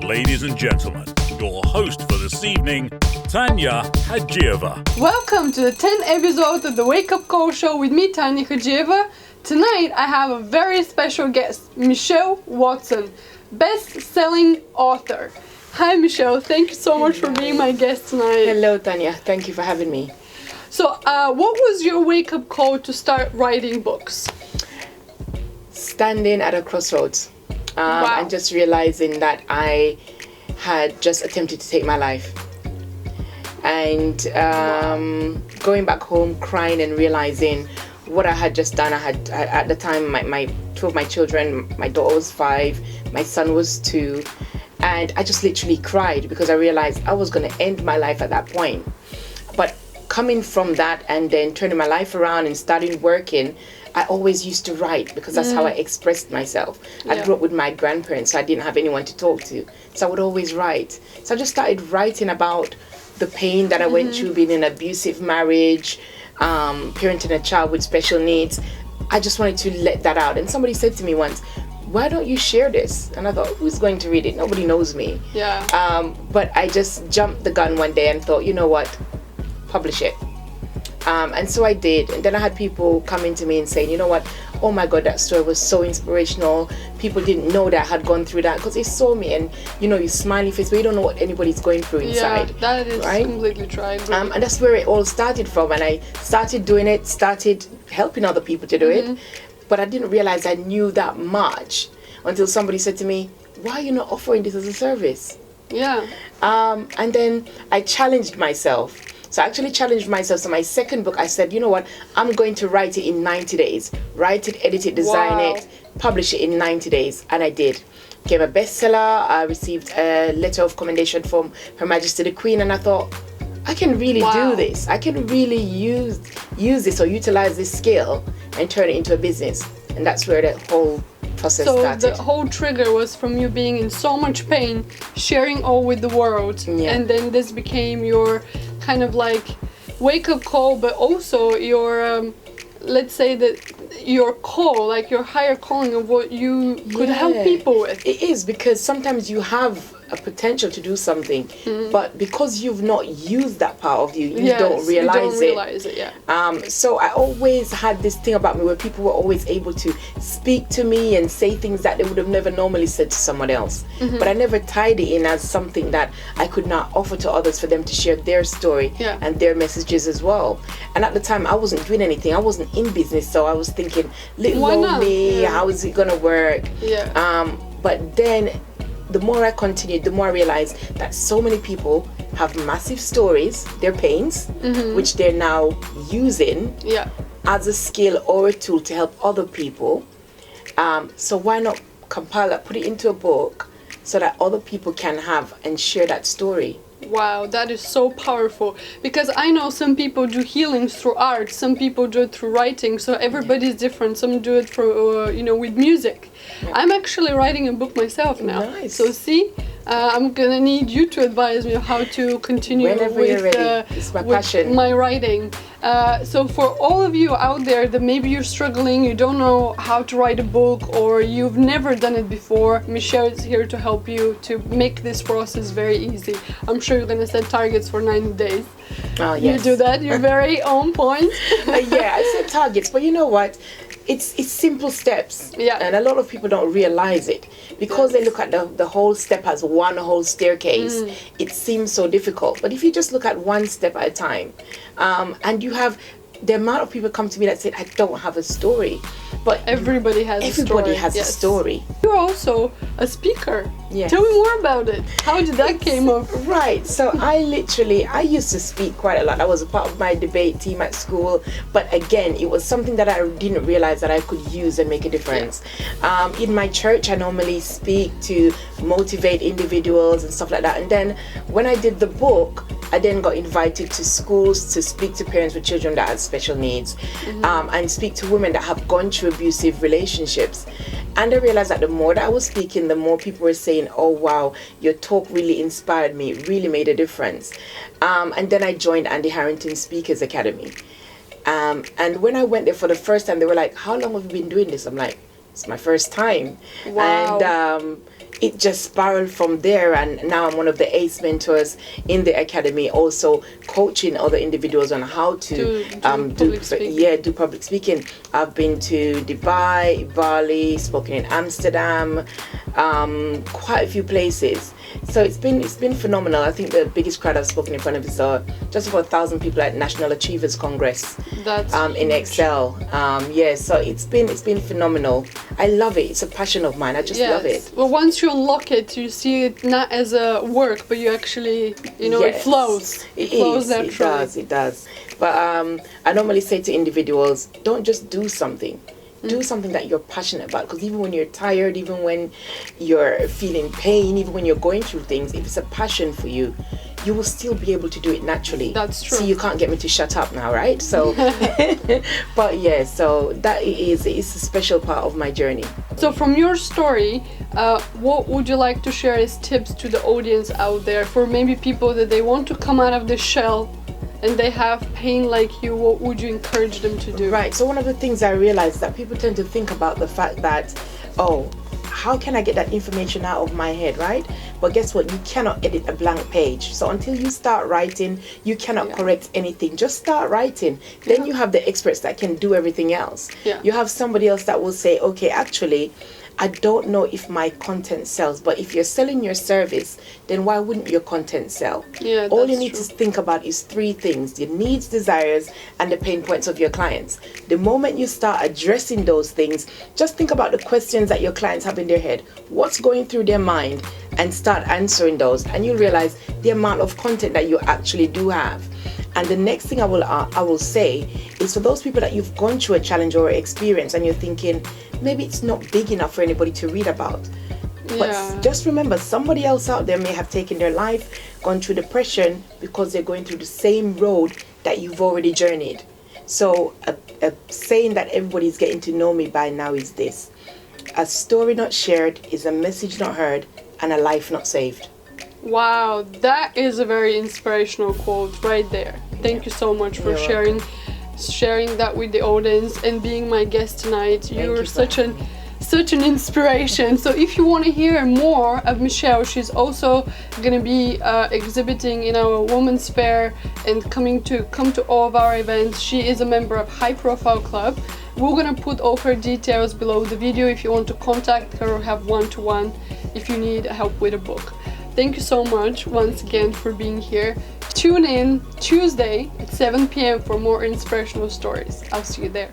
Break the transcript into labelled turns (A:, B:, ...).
A: ladies and gentlemen, your host for this evening, Tanya Hadzhieva.
B: Welcome to the 10th episode of the Wake Up Call Show with me, Tanya Hadzhieva. Tonight I have a very special guest, Michelle Watson, best-selling author. Hi Michelle, thank you so much for being my guest tonight.
C: Hello Tanya, thank you for having me.
B: So what was your wake-up call to start writing books?
C: Standing at a crossroads and just realizing that I had just attempted to take my life. And going back home crying and realizing what I had just done. I had at the time two of my children, my daughter was 5, my son was 2, and I just literally cried because I realized I was going to end my life at that point. But coming from that and then turning my life around and starting working, I always used to write because that's how I expressed myself. I grew up with my grandparents, so I didn't have anyone to talk to. So I would always write. So I just started writing about the pain that I went through being in an abusive marriage, parenting a child with special needs. I just wanted to let that out. And somebody said to me once, why don't you share this? And I thought, who's going to read it? Nobody knows me. But I just jumped the gun one day and thought, you know what, publish it. And so I did. And then I had people coming to me and saying, you know what, oh my God, that story was so inspirational. People didn't know that I had gone through that because they saw me and, you know, you smiley face, but you don't know what anybody's going through inside.
B: Yeah, that is right? Completely true.
C: And that's where it all started from. And I started doing it, started helping other people to do it. But I didn't realize I knew that much until somebody said to me, why are you not offering this as a service? And then I challenged myself. So I actually challenged myself. So my second book, I said, you know what, I'm going to write it in 90 days. Write it, edit it, design it, publish it in 90 days. And I did. Became a bestseller. I received a letter of commendation from Her Majesty the Queen. And I thought, I can really do this. I can really use this or utilize this skill and turn it into a business. And that's where the whole process started.
B: So the whole trigger was from you being in so much pain, sharing all with the world. And then this became your kind of like wake-up call, but also your let's say that your call, like your higher calling of what you could help people with.
C: It is, because sometimes you have a potential to do something, but because you've not used that part of you, don't realize it. So I always had this thing about me where people were always able to speak to me and say things that they would have never normally said to someone else. But I never tied it in as something that I could not offer to others for them to share their story and their messages as well. And at the time I wasn't doing anything. I wasn't in business, so I was thinking, little old me, how is it gonna work? But then the more I continued, the more I realized that so many people have massive stories, their pains, which they're now using as a skill or a tool to help other people. So why not compile that, put it into a book so that other people can have and share that story?
B: Wow, that is so powerful, because I know some people do healings through art, some people do it through writing, so everybody's different. Some do it through, with music. I'm actually writing a book myself now. So see, I'm gonna need you to advise me on how to continue with my writing. So for all of you out there that maybe you're struggling, you don't know how to write a book, or you've never done it before, Michelle is here to help you to make this process very easy. I'm sure you're gonna set targets for 90 days. You do that, you're very on point.
C: I set targets, but you know what? It's simple steps, and a lot of people don't realize it because they look at the whole step as one whole staircase. It seems so difficult, but if you just look at one step at a time, and you have the amount of people come to me that say, I don't have a story, but everybody has a story.
B: You're also a speaker. Tell me more about it. How did that came up?
C: Right, so I used to speak quite a lot. I was a part of my debate team at school, but again, it was something that I didn't realize that I could use and make a difference. In my church, I normally speak to motivate individuals and stuff like that. And then when I did the book, I then got invited to schools to speak to parents with children that had special needs, and speak to women that have gone through abusive relationships. And I realized that the more that I was speaking, the more people were saying, oh wow, your talk really inspired me, really made a difference. And then I joined Andy Harrington Speakers Academy. And when I went there for the first time, they were like, how long have you been doing this? I'm like, it's my first time.
B: Wow.
C: And it just spiraled from there, and now I'm one of the ACE mentors in the academy, also coaching other individuals on how to do public speaking. I've been to Dubai, Bali, spoken in Amsterdam, quite a few places. So it's been phenomenal. I think the biggest crowd I've spoken in front of is just over 1,000 people at National Achievers Congress.
B: That's
C: in Excel. So it's been phenomenal. I love it. It's a passion of mine. I just love it.
B: Well, once you unlock it, you see it not as a work, but you actually, it flows. It flows naturally.
C: It does. But I normally say to individuals, don't just do something. Do something that you're passionate about, because even when you're tired, even when you're feeling pain, even when you're going through things, if it's a passion for you, you will still be able to do it naturally.
B: That's true.
C: So you can't get me to shut up now, right? So, but yeah, so that is a special part of my journey.
B: So from your story, what would you like to share as tips to the audience out there for maybe people that they want to come out of the shell and they have pain like you? What would you encourage them to do?
C: Right. So one of the things I realized that people tend to think about the fact that, oh, how can I get that information out of my head, right? But guess what? You cannot edit a blank page. So until you start writing, you cannot correct anything. Just start writing. Then you have the experts that can do everything else.
B: Yeah.
C: You have somebody else that will say, okay, actually, I don't know if my content sells, but if you're selling your service, then why wouldn't your content sell?
B: Yeah,
C: all you need to think about is 3 things: your needs, desires, and the pain points of your clients. The moment you start addressing those things, just think about the questions that your clients have in their head. What's going through their mind? And start answering those, and you'll realize the amount of content that you actually do have. And the next thing I will say is, for those people that you've gone through a challenge or experience and you're thinking maybe it's not big enough for anybody to read about, but just remember, somebody else out there may have taken their life, gone through depression, because they're going through the same road that you've already journeyed. So a saying that everybody's getting to know me by now is this: a story not shared is a message not heard, and a life not saved.
B: Wow, that is a very inspirational quote right there. Thank you so much for sharing that with the audience and being my guest tonight. You're such an inspiration. So if you want to hear more of Michelle, she's also going to be exhibiting in our Women's Fair and come to all of our events. She is a member of High Profile Club. We're going to put all her details below the video if you want to contact her or have one-to-one if you need help with a book. Thank you so much once again for being here. Tune in Tuesday at 7 p.m. for more inspirational stories. I'll see you there.